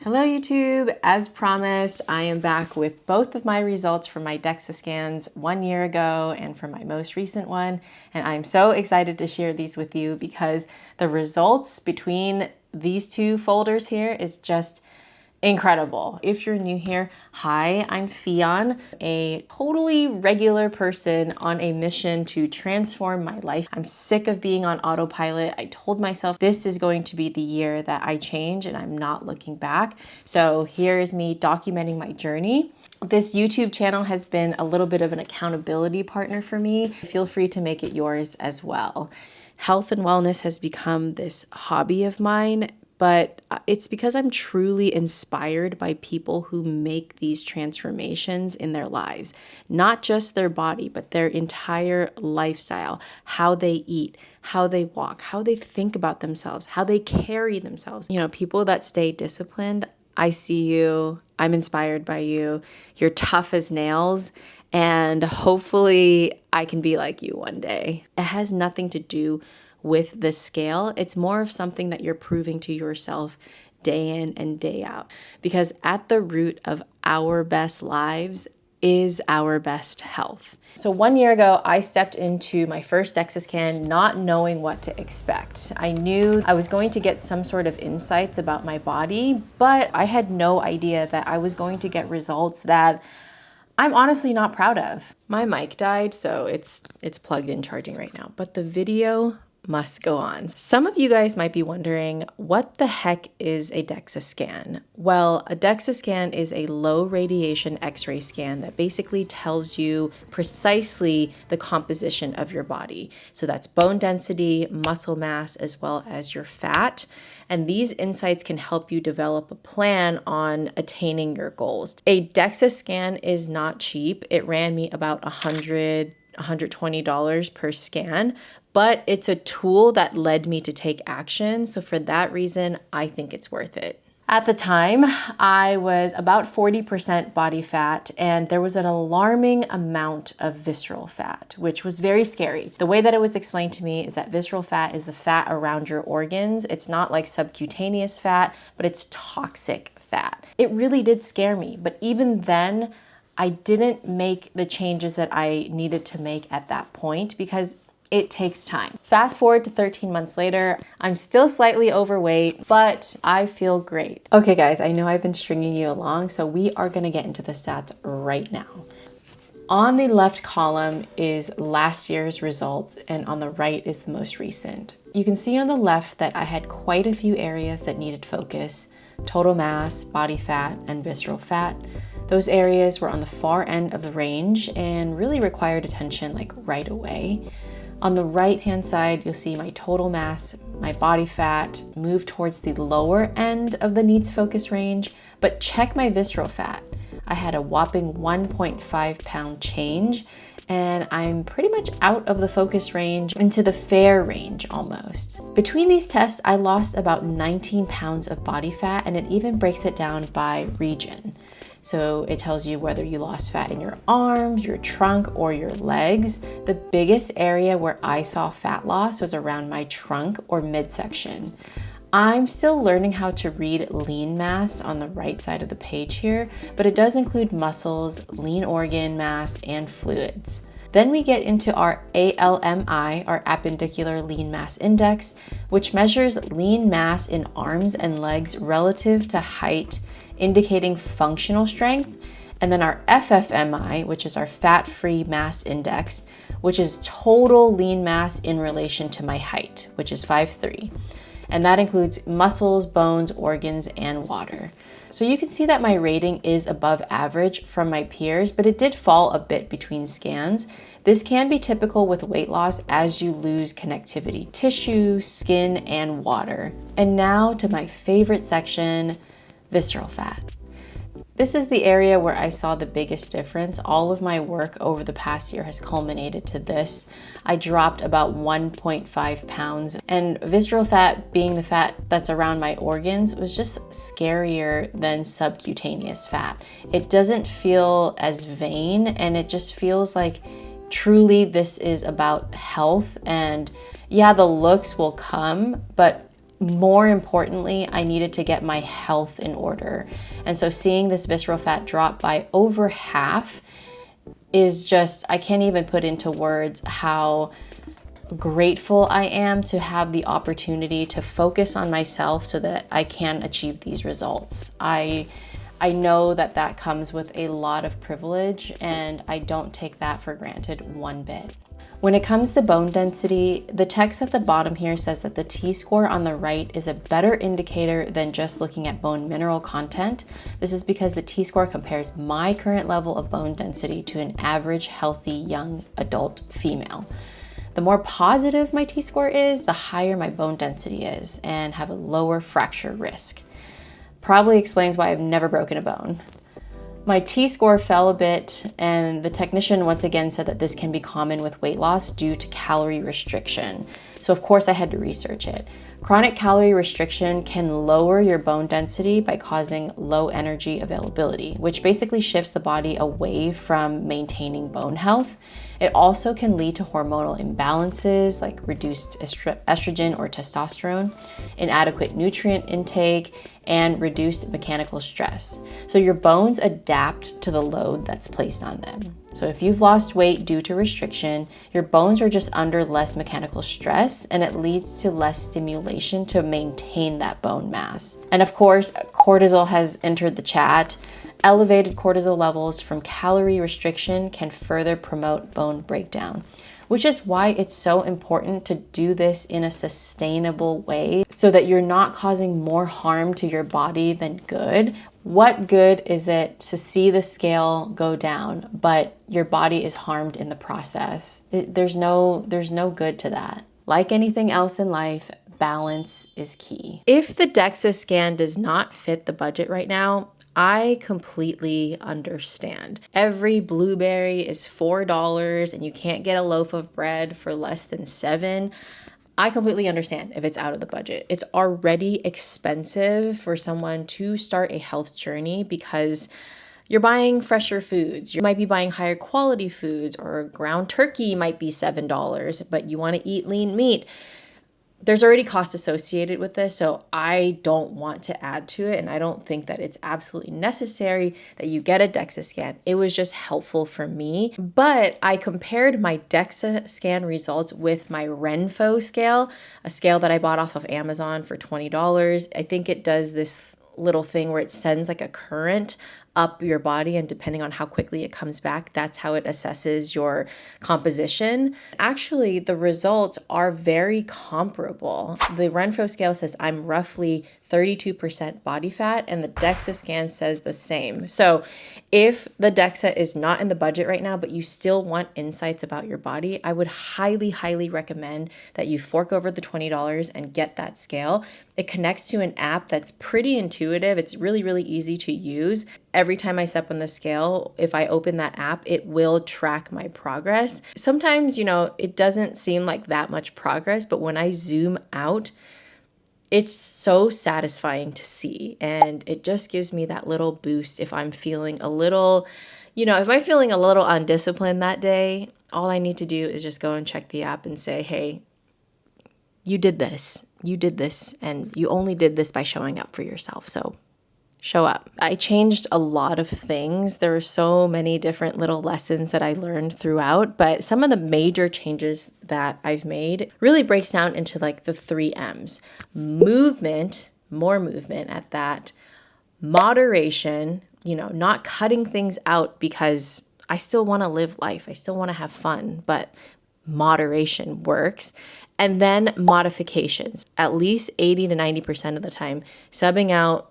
Hello YouTube, as promised, I am back with both of my results from my DEXA scans 1 year ago and from my most recent one. And I'm so excited to share these with you because the results between these two folders here is just incredible. If you're new here, hi, I'm Fionn, a totally regular person on a mission to transform my life. I'm sick of being on autopilot. I told myself this is going to be the year that I change and I'm not looking back. So here is me documenting my journey. This YouTube channel has been a little bit of an accountability partner for me. Feel free to make it yours as well. Health and wellness has become this hobby of mine, but it's because I'm truly inspired by people who make these transformations in their lives, not just their body, but their entire lifestyle, how they eat, how they walk, how they think about themselves, how they carry themselves. You know, people that stay disciplined, I see you, I'm inspired by you, you're tough as nails, and hopefully I can be like you one day. It has nothing to do with the scale. It's more of something that you're proving to yourself day in and day out. Because at the root of our best lives is our best health. So 1 year ago, I stepped into my first DEXA scan not knowing what to expect. I knew I was going to get some sort of insights about my body, but I had no idea that I was going to get results that I'm honestly not proud of. My mic died, so it's plugged in charging right now, but the video must go on. Some of you guys might be wondering, what the heck is a DEXA scan? Well, a DEXA scan is a low radiation X-ray scan that basically tells you precisely the composition of your body. So that's bone density, muscle mass, as well as your fat. And these insights can help you develop a plan on attaining your goals. A DEXA scan is not cheap. It ran me about $120 per scan, but it's a tool that led me to take action. So for that reason, I think it's worth it. At the time, I was about 40% body fat, and there was an alarming amount of visceral fat, which was very scary. The way that it was explained to me is that visceral fat is the fat around your organs. It's not like subcutaneous fat, but it's toxic fat. It really did scare me, but even then, I didn't make the changes that I needed to make at that point because it takes time. Fast forward to 13 months later, I'm still slightly overweight, but I feel great. Okay guys, I know I've been stringing you along, so we are gonna get into the stats right now. On the left column is last year's results, and on the right is the most recent. You can see on the left that I had quite a few areas that needed focus: total mass, body fat, and visceral fat. Those areas were on the far end of the range and really required attention like right away. On the right-hand side, you'll see my total mass, my body fat move towards the lower end of the needs focus range, but check my visceral fat. I had a whopping 1.5 pound change, and I'm pretty much out of the focus range into the fair range almost. Between these tests, I lost about 19 pounds of body fat, and it even breaks it down by region. So it tells you whether you lost fat in your arms, your trunk, or your legs. The biggest area where I saw fat loss was around my trunk or midsection. I'm still learning how to read lean mass on the right side of the page here, but it does include muscles, lean organ mass, and fluids. Then we get into our ALMI, our appendicular lean mass index, which measures lean mass in arms and legs relative to height, indicating functional strength. And then our FFMI, which is our fat-free mass index, which is total lean mass in relation to my height, which is 5'3". And that includes muscles, bones, organs, and water. So you can see that my rating is above average from my peers, but it did fall a bit between scans. This can be typical with weight loss as you lose connectivity tissue, skin, and water. And now to my favorite section, visceral fat. This is the area where I saw the biggest difference. All of my work over the past year has culminated to this. I dropped about 1.5 pounds, and visceral fat, being the fat that's around my organs, was just scarier than subcutaneous fat. It doesn't feel as vain, and it just feels like truly this is about health. And yeah, the looks will come, but more importantly, I needed to get my health in order. And so seeing this visceral fat drop by over half is just, I can't even put into words how grateful I am to have the opportunity to focus on myself so that I can achieve these results. I know that that comes with a lot of privilege, and I don't take that for granted one bit. When it comes to bone density, the text at the bottom here says that the T-score on the right is a better indicator than just looking at bone mineral content. This is because the T-score compares my current level of bone density to an average healthy young adult female. The more positive my T-score is, the higher my bone density is and have a lower fracture risk. Probably explains why I've never broken a bone. My T-score fell a bit, and the technician once again said that this can be common with weight loss due to calorie restriction. So of course I had to research it. Chronic calorie restriction can lower your bone density by causing low energy availability, which basically shifts the body away from maintaining bone health. It also can lead to hormonal imbalances like reduced estrogen or testosterone, inadequate nutrient intake, and reduced mechanical stress. So your bones adapt to the load that's placed on them. So if you've lost weight due to restriction, your bones are just under less mechanical stress, and it leads to less stimulation to maintain that bone mass. And of course, cortisol has entered the chat. Elevated cortisol levels from calorie restriction can further promote bone breakdown, which is why it's so important to do this in a sustainable way so that you're not causing more harm to your body than good. What good is it to see the scale go down, but your body is harmed in the process? There's no good to that. Like anything else in life, balance is key. If the DEXA scan does not fit the budget right now, I completely understand. Every blueberry is $4 and you can't get a loaf of bread for less than $7. I completely understand if it's out of the budget. It's already expensive for someone to start a health journey because you're buying fresher foods. You might be buying higher quality foods, or ground turkey might be $7, but you want to eat lean meat. There's already costs associated with this, so I don't want to add to it, and I don't think that it's absolutely necessary that you get a DEXA scan. It was just helpful for me, but I compared my DEXA scan results with my Renpho scale, a scale that I bought off of Amazon for $20. I think it does this little thing where it sends like a current up your body, and depending on how quickly it comes back, that's how it assesses your composition. Actually, the results are very comparable. The Renpho scale says I'm roughly 32% body fat, and the DEXA scan says the same. So if the DEXA is not in the budget right now, but you still want insights about your body, I would highly, highly recommend that you fork over the $20 and get that scale. It connects to an app that's pretty intuitive. It's really, really easy to use. Every time I step on the scale, if I open that app, it will track my progress. Sometimes, it doesn't seem like that much progress, but when I zoom out, it's so satisfying to see, and it just gives me that little boost if I'm feeling a little, if I'm feeling a little undisciplined that day. All I need to do is just go and check the app and say, hey, you did this, and you only did this by showing up for yourself, so show up. I changed a lot of things. There were so many different little lessons that I learned throughout, but some of the major changes that I've made really breaks down into like the 3 M's. Movement, more movement at that. Moderation, not cutting things out because I still want to live life. I still want to have fun, but moderation works. And then modifications, at least 80 to 90% of the time, subbing out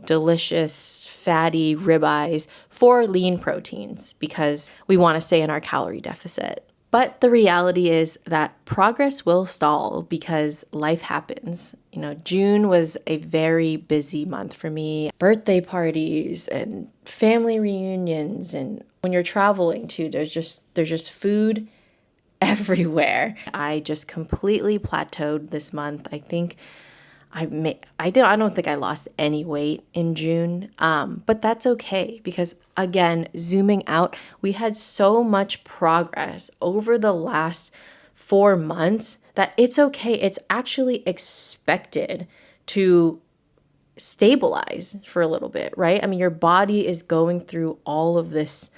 delicious, fatty ribeyes for lean proteins because we want to stay in our calorie deficit. But the reality is that progress will stall because life happens. June was a very busy month for me. Birthday parties and family reunions, and when you're traveling too, there's just food everywhere. I just completely plateaued this month. I think I don't think I lost any weight in June, but that's okay because, again, zooming out, we had so much progress over the last 4 months that it's okay. It's actually expected to stabilize for a little bit, right? I mean, your body is going through all of this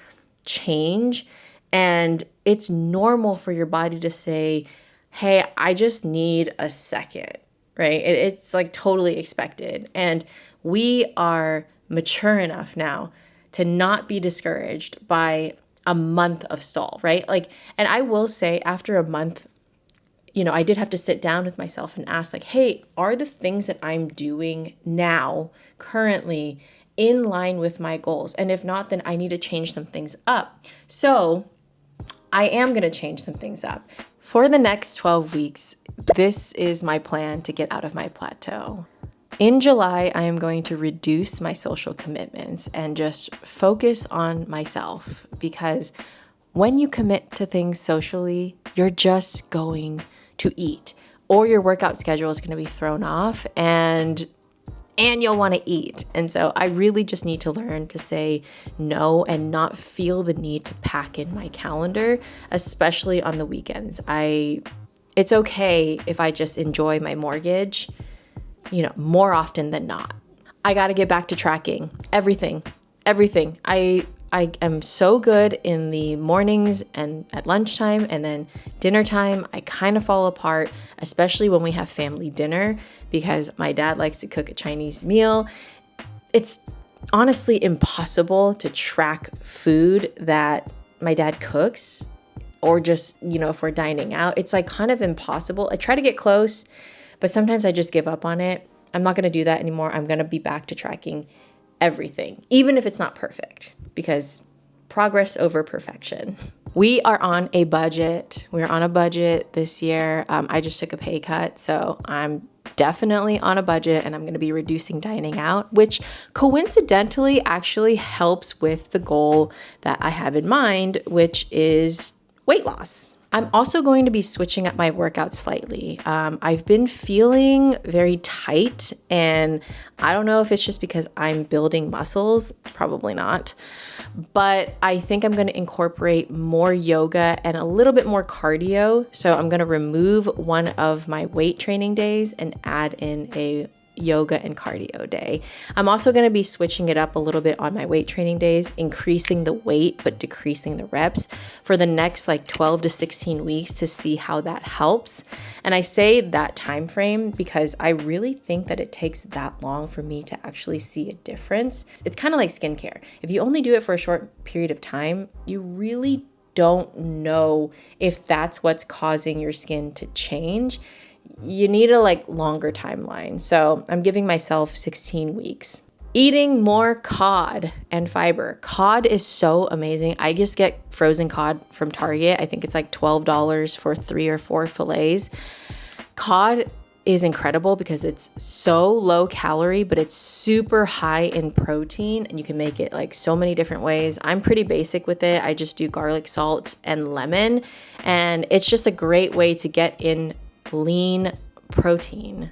change, and it's normal for your body to say, hey, I just need a second, right? It's like totally expected. And we are mature enough now to not be discouraged by a month of stall, right? Like, and I will say after a month, I did have to sit down with myself and ask, like, hey, are the things that I'm doing now currently in line with my goals? And if not, then I need to change some things up. So I am going to change some things up. For the next 12 weeks, this is my plan to get out of my plateau. In July, I am going to reduce my social commitments and just focus on myself, because when you commit to things socially, you're just going to eat, or your workout schedule is going to be thrown off and you'll want to eat. And so I really just need to learn to say no and not feel the need to pack in my calendar, especially on the weekends. It's okay if I just enjoy my mortgage, more often than not. I got to get back to tracking everything. I am so good in the mornings and at lunchtime, and then dinner time, I kind of fall apart, especially when we have family dinner, because my dad likes to cook a Chinese meal. It's honestly impossible to track food that my dad cooks, or just, if we're dining out. It's like kind of impossible. I try to get close, but sometimes I just give up on it. I'm not going to do that anymore. I'm going to be back to tracking everything, even if it's not perfect, because progress over perfection. We are on a budget. We're on a budget this year. I just took a pay cut, so I'm definitely on a budget, and I'm going to be reducing dining out, which coincidentally actually helps with the goal that I have in mind, which is weight loss. I'm also going to be switching up my workout slightly. I've been feeling very tight, and I don't know if it's just because I'm building muscles, probably not, but I think I'm going to incorporate more yoga and a little bit more cardio. So I'm going to remove one of my weight training days and add in a yoga and cardio day. I'm also going to be switching it up a little bit on my weight training days, increasing the weight but decreasing the reps for the next 12 to 16 weeks to see how that helps. And I say that time frame because I really think that it takes that long for me to actually see a difference. It's kind of like skincare. If you only do it for a short period of time, you really don't know if that's what's causing your skin to change. You need a longer timeline. So I'm giving myself 16 weeks. Eating more cod and fiber. Cod is so amazing. I just get frozen cod from Target. I think it's $12 for 3 or 4 fillets. Cod is incredible because it's so low calorie, but it's super high in protein, and you can make it so many different ways. I'm pretty basic with it. I just do garlic, salt, and lemon, and it's just a great way to get in lean protein.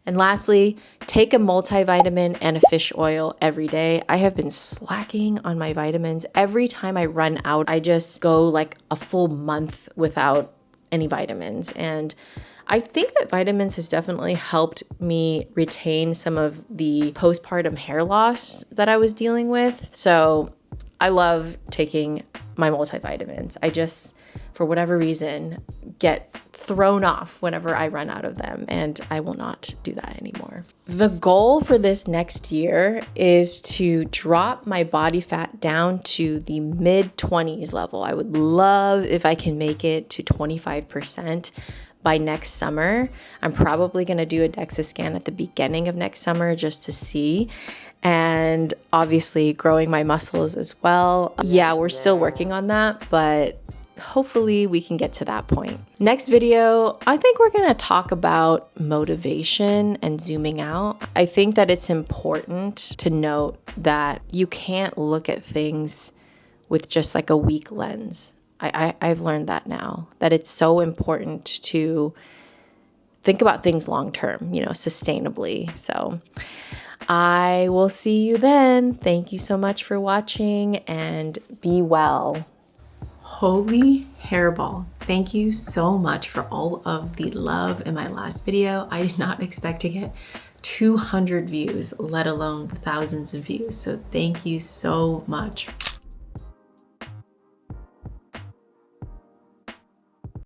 And lastly, take a multivitamin and a fish oil every day. I have been slacking on my vitamins. Every time I run out, I just go a full month without any vitamins. And I think that vitamins has definitely helped me retain some of the postpartum hair loss that I was dealing with. So I love taking my multivitamins. I just, for whatever reason, get thrown off whenever I run out of them, and I will not do that anymore. The goal for this next year is to drop my body fat down to the mid-20s level. I would love if I can make it to 25% by next summer. I'm probably going to do a DEXA scan at the beginning of next summer just to see. And obviously growing my muscles as well. Yeah, we're still working on that, but hopefully we can get to that point. Next video, I think we're going to talk about motivation and zooming out. I think that it's important to note that you can't look at things with just a weak lens. I've learned that now, that it's so important to think about things long term, sustainably. So I will see you then. Thank you so much for watching, and be well. Holy hairball. Thank you so much for all of the love in my last video. I did not expect to get 200 views, let alone thousands of views. So thank you so much.